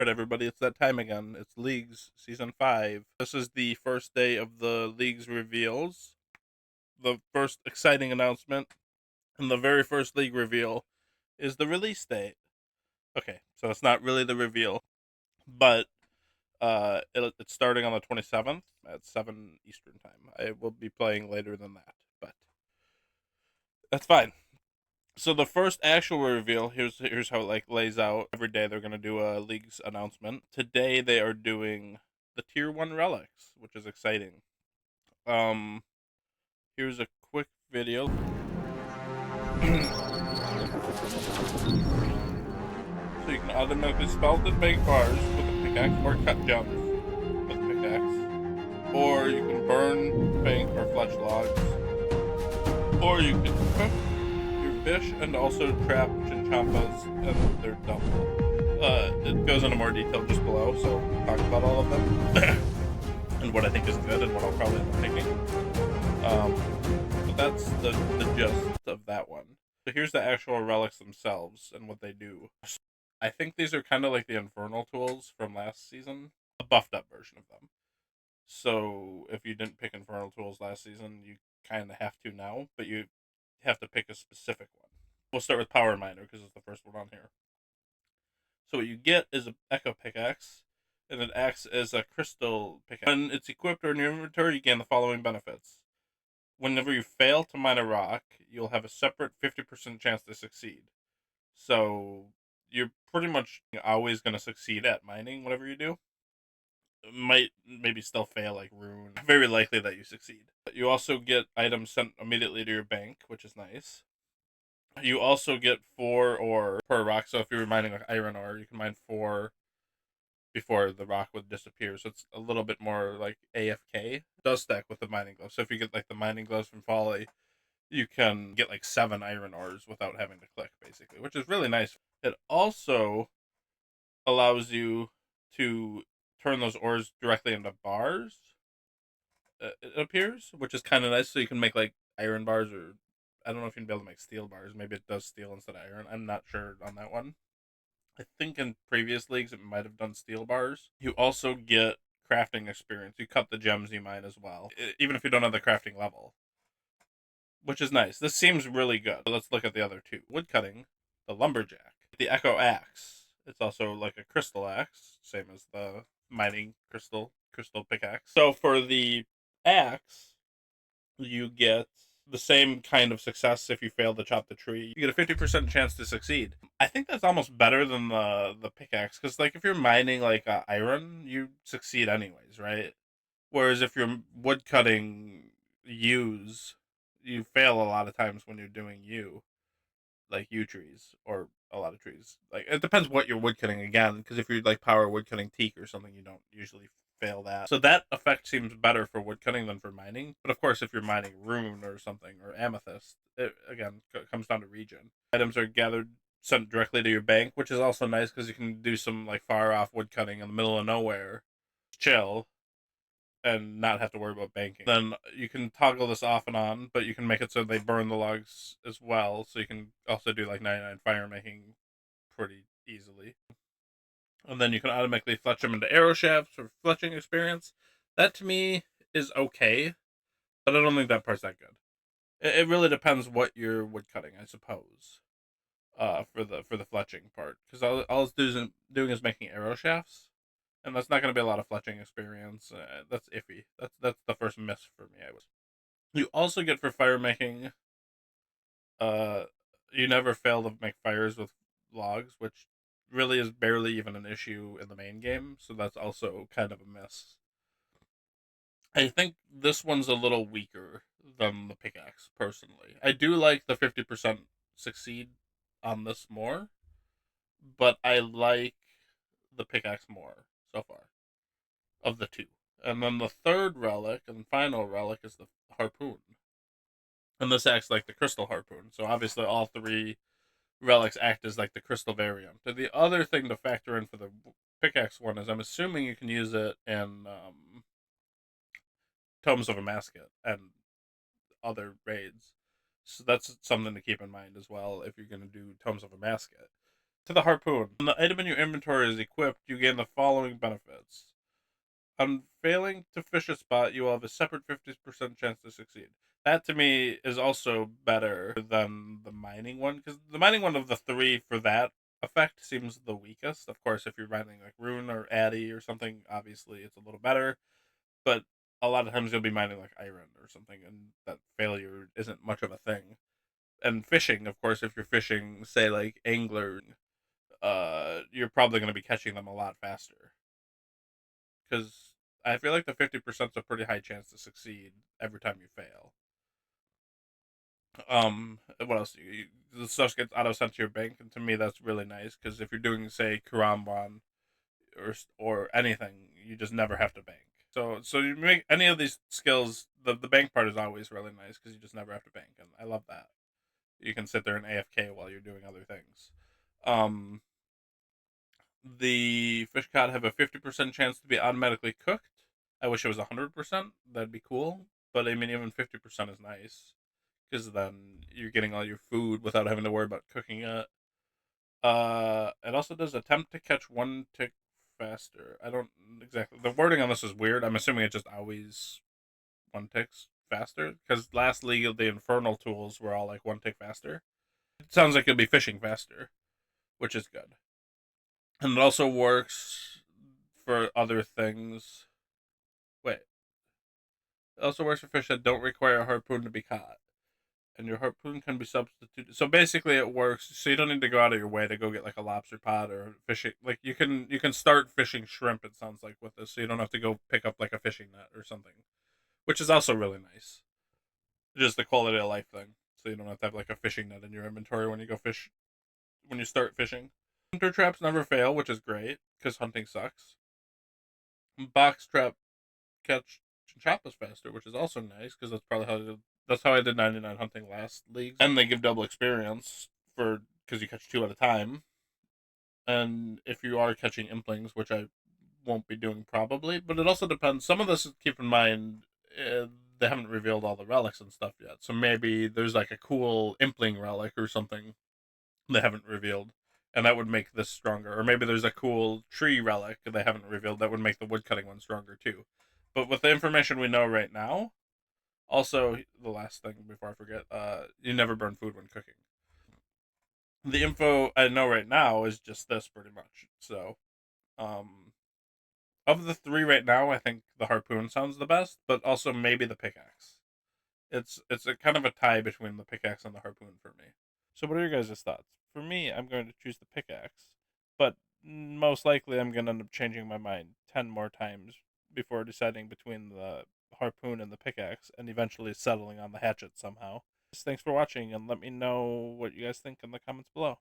Alright, everybody, it's that time again. It's Leagues Season 5. This is the first day of the League's reveals. The first exciting announcement and the very first League reveal is the release date. Okay, so it's not really the reveal, but it's starting on the 27th at 7 Eastern Time. I will be playing later than that, but that's fine. So the first actual reveal, here's how it lays out. Every day they're gonna do a League's announcement. Today they are doing the Tier 1 relics, which is exciting. Um Here's a quick video. So you can automatically smelt and make bars with a pickaxe or cut gems with a pickaxe. Or you can burn, bank, or fletch logs. Or you can cook your fish and also trap chinchompas and their double. It goes into more detail just below, so we'll talk about all of them. And what I think is good and what I'll probably end up picking. But that's the gist of that one. So here's the actual relics themselves and what they do. I think these are kind of like the infernal tools from last season, a buffed up version of them. So if you didn't pick infernal tools last season, you kind of have to now, but you have to pick a specific one. We'll start with power miner because it's the first one on here. So what you get is an echo pickaxe, and it acts as a crystal pickaxe. When it's equipped or in your inventory, you gain the following benefits. Whenever you fail to mine a rock, you'll have a separate 50% chance to succeed. So you're pretty much always going to succeed at mining whatever you do. Might maybe still fail like rune. Very likely that you succeed. You also get items sent immediately to your bank, which is nice. You also get 4 ore per rock. So if you're mining like iron ore, you can mine 4 before the rock would disappear. So it's a little bit more like AFK. It does stack with the mining gloves. So if you get like the mining gloves from Folly, you can get like 7 iron ores without having to click, basically, which is really nice. It also allows you to turn those ores directly into bars, it appears, which is kind of nice. So you can make like iron bars, or I don't know if you can be able to make steel bars. Maybe it does steel instead of iron. I'm not sure on that one. I think in previous leagues it might have done steel bars. You also get crafting experience. You cut the gems you mine as well, even if you don't have the crafting level, which is nice. This seems really good. Let's look at the other two. Woodcutting, the lumberjack, the echo axe. It's also like a crystal axe, same as the mining crystal pickaxe. So for the axe, you get the same kind of success if you fail to chop the tree. You get a 50% chance to succeed. I think that's almost better than the pickaxe, because like if you're mining like iron, you succeed anyways, right? Whereas if you're woodcutting yews, you fail a lot of times when you're doing yew, like yew trees or a lot of trees. Like it depends what you're woodcutting again, because if you're like power woodcutting teak or something, you don't usually fail that. So that effect seems better for woodcutting than for mining. But of course, if you're mining rune or something or amethyst, it again comes down to region. Items are gathered sent directly to your bank, which is also nice because you can do some like far off woodcutting in the middle of nowhere, chill, and not have to worry about banking. Then you can toggle this off and on, but you can make it so they burn the logs as well. So you can also do like 99 fire making pretty easily. And then you can automatically fletch them into arrow shafts for fletching experience. That to me is okay, but I don't think that part's that good. It really depends what you're woodcutting, I suppose. For the fletching part, because all it's doing is making arrow shafts, and that's not going to be a lot of fletching experience. That's iffy. That's the first miss for me. I was. You also get for fire making. Uh, you never fail to make fires with logs, which really is barely even an issue in the main game. So that's also kind of a miss. I think this one's a little weaker than the pickaxe, personally. I do like the 50% succeed on this more, but I like the pickaxe more so far of the two. And then the third relic and final relic is the harpoon. And this acts like the crystal harpoon. So obviously all 3 relics act as like the crystal variant. And the other thing to factor in for the pickaxe one is I'm assuming you can use it in Tomes of a Masket and other raids. So that's something to keep in mind as well if you're going to do Tomes of a Masket. To the harpoon. When the item in your inventory is equipped, you gain the following benefits. On failing to fish a spot, you will have a separate 50% chance to succeed. That to me is also better than the mining one, because the mining one of the three for that effect seems the weakest. Of course, if you're mining like rune or addy or something, obviously it's a little better. But a lot of times you'll be mining like iron or something, and that failure isn't much of a thing. And fishing, of course, if you're fishing, say like angler, you're probably going to be catching them a lot faster because I feel like the 50% is a pretty high chance to succeed every time you fail. What else? The stuff gets auto sent to your bank, and to me that's really nice because if you're doing say Kuramban or anything, you just never have to bank. So you make any of these skills, the bank part is always really nice because you just never have to bank, and I love that. You can sit there and AFK while you're doing other things. Um, the fish cod have a 50% chance to be automatically cooked. I wish it was 100%. That'd be cool. But I mean, even 50% is nice because then you're getting all your food without having to worry about cooking it. It also does attempt to catch one tick faster. I don't exactly. The wording on this is weird. I'm assuming it just always one ticks faster because last league the infernal tools were all like one tick faster. It sounds like you'll be fishing faster, which is good. And it also works for other things. Wait. It also works for fish that don't require a harpoon to be caught. And your harpoon can be substituted. So basically it works so you don't need to go out of your way to go get like a lobster pot or fishing like you can start fishing shrimp, it sounds like, with this, so you don't have to go pick up like a fishing net or something. Which is also really nice. Just the quality of life thing. So you don't have to have like a fishing net in your inventory when you go fish when you start fishing. Hunter traps never fail, which is great, because hunting sucks. Box trap catch chinchappas faster, which is also nice because that's how I did 99 hunting last league. And they give double experience for because you catch two at a time. And if you are catching implings, which I won't be doing probably, but it also depends. Some of this, keep in mind, they haven't revealed all the relics and stuff yet. So maybe there's like a cool impling relic or something they haven't revealed, and that would make this stronger. Or maybe there's a cool tree relic they haven't revealed that would make the woodcutting one stronger too. But with the information we know right now, also the last thing before I forget, you never burn food when cooking. The info I know right now is just this pretty much. So, um, of the three right now, I think the harpoon sounds the best, but also maybe the pickaxe. It's a kind of a tie between the pickaxe and the harpoon for me. So, what are your guys' thoughts? For me, I'm going to choose the pickaxe, but most likely I'm going to end up changing my mind 10 more times before deciding between the harpoon and the pickaxe and eventually settling on the hatchet somehow. Thanks for watching, and let me know what you guys think in the comments below.